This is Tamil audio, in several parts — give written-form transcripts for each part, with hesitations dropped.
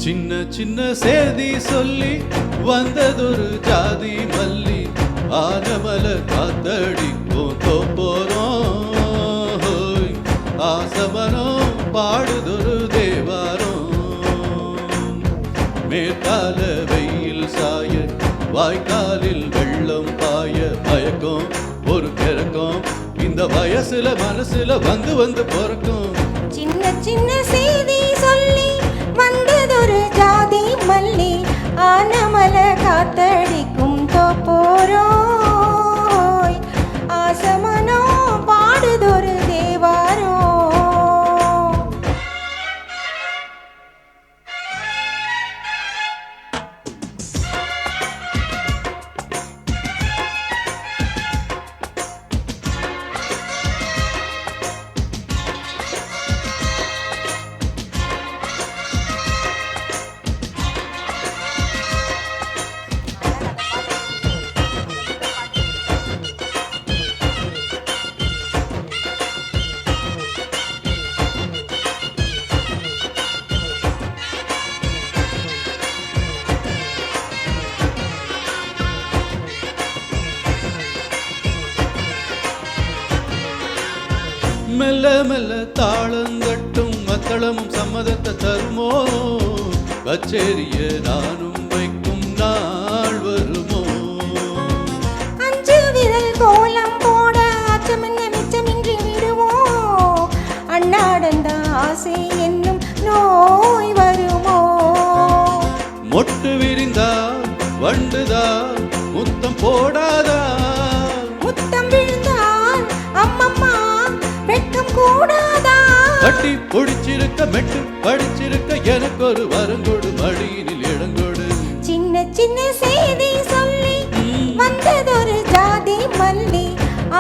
சின்ன சின்ன சேதி சொல்லி வந்ததொரு ஜாதி மல்லி ஆனமல காத்தடிக்கும் போறோம் ஆசமனம் பாடுதொரு தேவாரம் மேற்கால வெயில் சாய வாய்க்காலில் வெள்ளம் பாய மயக்கம் ஒரு கிறக்கம் இந்த வயசுல மனசுல வந்து வந்து பிறக்கும் சின்ன சின்ன செய்தி சொல்லி வந்ததொரு ஜாதி மல்லி ஆனமல காத்தடிக்கும் தோப்போரோய் ஆசமனோ பாடுதொரு தேவாரோ மெல்ல மெல்ல தாளங்கட்டும் மத்தளமும் சம்மதத்தை தருமோ கச்சேரிய நானும் வைக்கும் நாள் வருமோ அஞ்சு விரல் கோலம் போட அச்சமென்ன மிச்சமின்றி விடுமோ அண்ணாடந்த ஆசை என்னும் நோய் வருமோ மொட்டு விரிந்தா வண்டுதா முத்தம் போடாதா முத்தம் விழுந்தால் அம்மம்மா வெட்கம் கூடாதா கட்டி பொடிச்சிருக்க மெட்டு படிச்சிருக்க எனக்கு ஒரு வரங்கொடு மடியினில் இடங்கொடு சின்ன சின்ன செய்தி சொல்லி வந்ததொரு ஜாதி மல்லி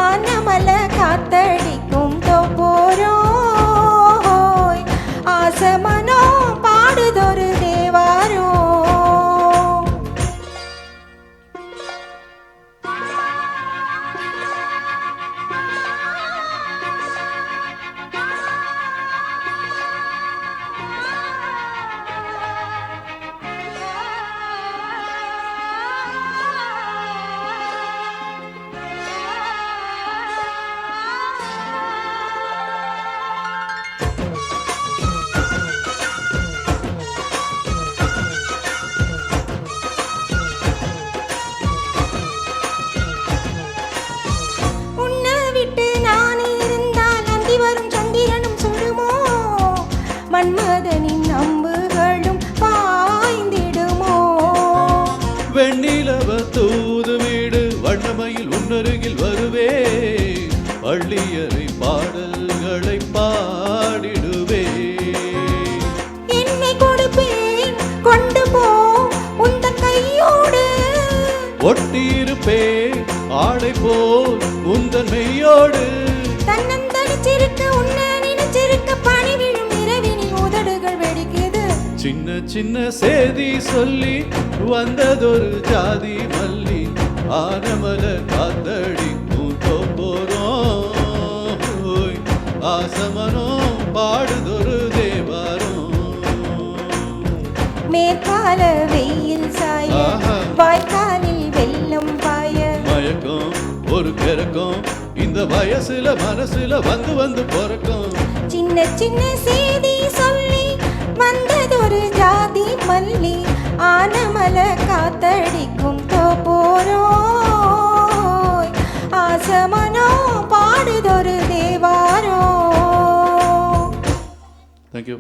ஆனமல காத்தடிக்கும் தோப்போரோய் ஆசமனோ பாடுதொரு தேவாரோ மன்மதனின் அம்புகளும் பாய்ந்திடுமோ வெண்ணிலவ தூது வீடு வண்ணமையில் உன்னருகில் வருவே பள்ளியறை பாடல்களை பாடிடுவே என்னை கொடுப்பேன் கொண்டு போ உந்தன் கையோடு ஒட்டியிருப்பே ஆடை போல் உந்தன் மெய்யோடு தன்னந்தனிச்சிருக்க உன்ன நினைச்சிருக்க பணி விழும் இரவினில் உதடுகள் வெடிக்குது சின்ன சின்ன சேதி சொல்லி வந்ததொரு ஜாதி மல்லி ஆனமல காத்தடிக்கும் போறோம் ஆசமனோ பாடுதொரு தேவாரம் மேற்கால வெயில் சாய வாய்க்காலில் வெள்ளம் பாய மயக்கம் ஒரு கிறக்கம் இந்த வயசுல மனசுல வந்து வந்து பிறக்கும் சின்ன சின்ன செய்தி சொல்லி வந்ததொரு ஜாதி மல்லி ஆனமல காத்தடிக்கும் தோப்போரோய் ஆசமனோ பாடுதொரு தேவாரோ. Thank you.